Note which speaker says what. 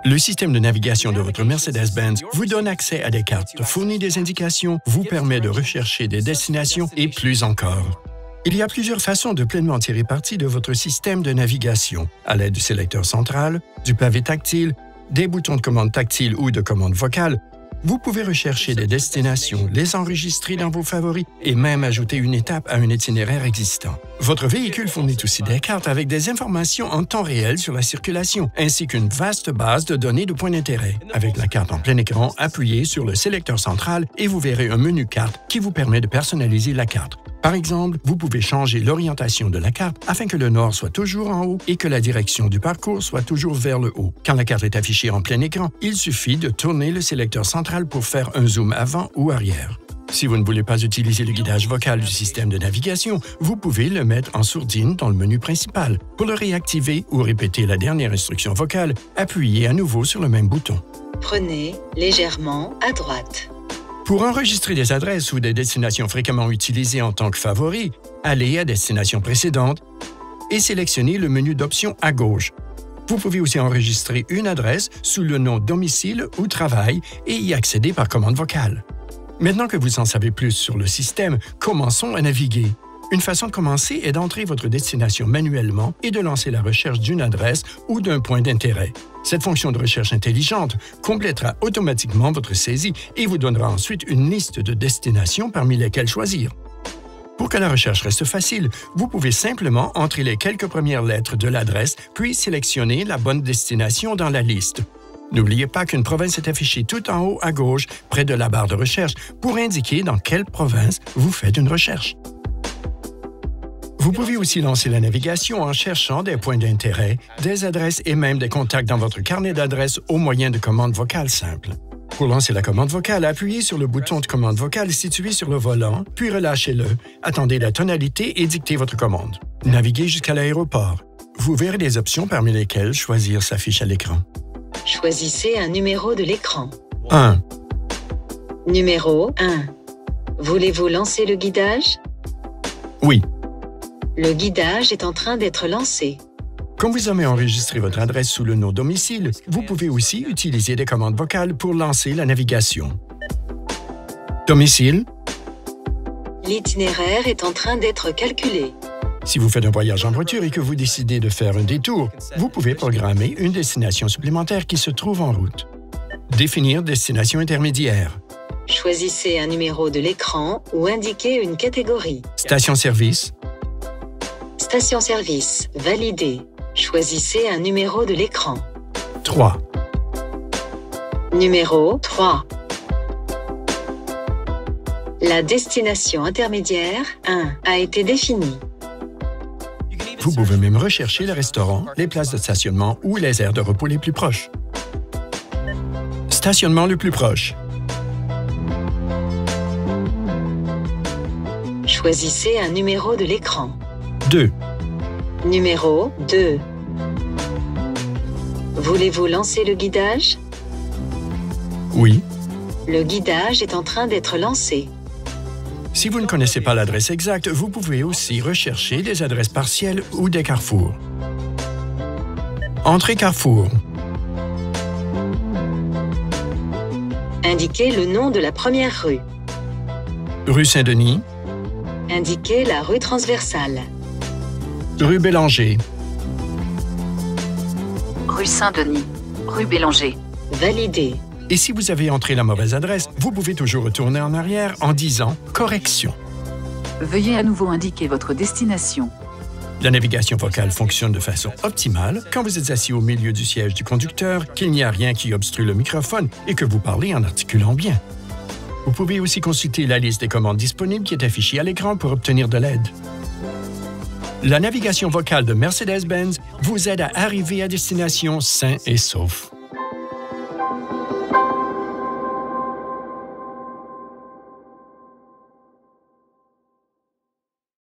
Speaker 1: Le système de navigation de votre Mercedes-Benz vous donne accès à des cartes, fournit des indications, vous permet de rechercher des destinations et plus encore. Il y a plusieurs façons de pleinement tirer parti de votre système de navigation, à l'aide du sélecteur central, du pavé tactile, des boutons de commande tactile ou de commande vocale. Vous pouvez rechercher des destinations, les enregistrer dans vos favoris et même ajouter une étape à un itinéraire existant. Votre véhicule fournit aussi des cartes avec des informations en temps réel sur la circulation, ainsi qu'une vaste base de données de points d'intérêt. Avec la carte en plein écran, appuyez sur le sélecteur central et vous verrez un menu carte qui vous permet de personnaliser la carte. Par exemple, vous pouvez changer l'orientation de la carte afin que le nord soit toujours en haut et que la direction du parcours soit toujours vers le haut. Quand la carte est affichée en plein écran, il suffit de tourner le sélecteur central pour faire un zoom avant ou arrière. Si vous ne voulez pas utiliser le guidage vocal du système de navigation, vous pouvez le mettre en sourdine dans le menu principal. Pour le réactiver ou répéter la dernière instruction vocale, appuyez à nouveau sur le même bouton.
Speaker 2: Prenez légèrement à droite.
Speaker 1: Pour enregistrer des adresses ou des destinations fréquemment utilisées en tant que favoris, allez à Destination précédente et sélectionnez le menu d'options à gauche. Vous pouvez aussi enregistrer une adresse sous le nom domicile ou travail et y accéder par commande vocale. Maintenant que vous en savez plus sur le système, commençons à naviguer. Une façon de commencer est d'entrer votre destination manuellement et de lancer la recherche d'une adresse ou d'un point d'intérêt. Cette fonction de recherche intelligente complétera automatiquement votre saisie et vous donnera ensuite une liste de destinations parmi lesquelles choisir. Pour que la recherche reste facile, vous pouvez simplement entrer les quelques premières lettres de l'adresse puis sélectionner la bonne destination dans la liste. N'oubliez pas qu'une province est affichée tout en haut à gauche, près de la barre de recherche, pour indiquer dans quelle province vous faites une recherche. Vous pouvez aussi lancer la navigation en cherchant des points d'intérêt, des adresses et même des contacts dans votre carnet d'adresses au moyen de commandes vocales simples. Pour lancer la commande vocale, appuyez sur le bouton de commande vocale situé sur le volant, puis relâchez-le. Attendez la tonalité et dictez votre commande. Naviguez jusqu'à l'aéroport. Vous verrez des options parmi lesquelles choisir s'affiche à l'écran.
Speaker 2: Choisissez un numéro de l'écran.
Speaker 1: 1.
Speaker 2: Numéro 1. Voulez-vous lancer le guidage?
Speaker 1: Oui.
Speaker 2: Le guidage est en train d'être lancé.
Speaker 1: Quand vous avez enregistré votre adresse sous le nom domicile, vous pouvez aussi utiliser des commandes vocales pour lancer la navigation. Domicile.
Speaker 2: L'itinéraire est en train d'être calculé.
Speaker 1: Si vous faites un voyage en voiture et que vous décidez de faire un détour, vous pouvez programmer une destination supplémentaire qui se trouve en route. Définir destination intermédiaire.
Speaker 2: Choisissez un numéro de l'écran ou indiquez une catégorie.
Speaker 1: Station-service.
Speaker 2: Station-service, validé. Choisissez un numéro de l'écran.
Speaker 1: 3.
Speaker 2: Numéro 3. La destination intermédiaire 1 a été définie.
Speaker 1: Vous pouvez même rechercher les restaurants, les places de stationnement ou les aires de repos les plus proches. Stationnement le plus proche.
Speaker 2: Choisissez un numéro de l'écran.
Speaker 1: 2.
Speaker 2: Numéro 2. Voulez-vous lancer le guidage?
Speaker 1: Oui.
Speaker 2: Le guidage est en train d'être lancé.
Speaker 1: Si vous ne connaissez pas l'adresse exacte, vous pouvez aussi rechercher des adresses partielles ou des carrefours. Entrée carrefour.
Speaker 2: Indiquez le nom de la première rue.
Speaker 1: Rue Saint-Denis.
Speaker 2: Indiquez la rue transversale.
Speaker 1: Rue Bélanger.
Speaker 3: Rue Saint-Denis. Rue Bélanger.
Speaker 2: Validé.
Speaker 1: Et si vous avez entré la mauvaise adresse, vous pouvez toujours retourner en arrière en disant « Correction ».
Speaker 3: Veuillez à nouveau indiquer votre destination.
Speaker 1: La navigation vocale fonctionne de façon optimale quand vous êtes assis au milieu du siège du conducteur, qu'il n'y a rien qui obstrue le microphone et que vous parlez en articulant bien. Vous pouvez aussi consulter la liste des commandes disponibles qui est affichée à l'écran pour obtenir de l'aide. La navigation vocale de Mercedes-Benz vous aide à arriver à destination sain et sauf.